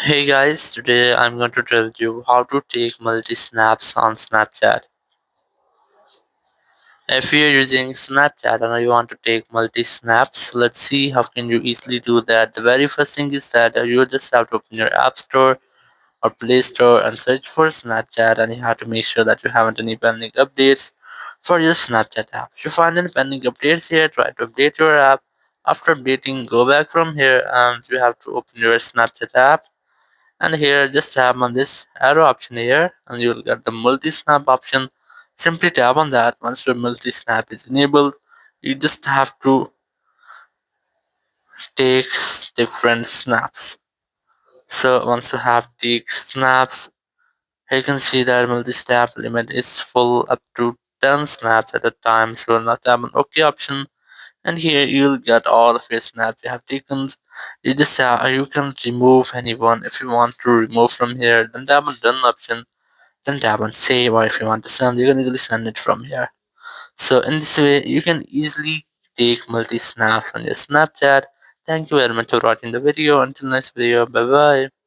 Hey guys, today I'm going to tell you how to take multi snaps on Snapchat. If you're using Snapchat and you want to take multi snaps, let's see how can you easily do that. The very first thing is that you just have to open your App Store or Play Store and search for Snapchat, and you have to make sure that you haven't any pending updates for your Snapchat app. If you find any pending updates here, try to update your app. After updating, go back from here and you have to open your Snapchat app, and here just tap on this arrow option here and you will get the multi-snap option. Simply tap on that. Once your multi-snap is enabled, you just have to take different snaps. So once you have take snaps, you can see that multi-snap limit is full up to 10 snaps at a time. So now tap on OK option, and here you'll get all of your snaps you have taken. You can remove anyone. If you want to remove from here, then tap on done option. Then tap on save, or if you want to send, you can easily send it from here. So in this way, you can easily take multi snaps on your Snapchat. Thank you very much for watching the video. Until next video, bye bye.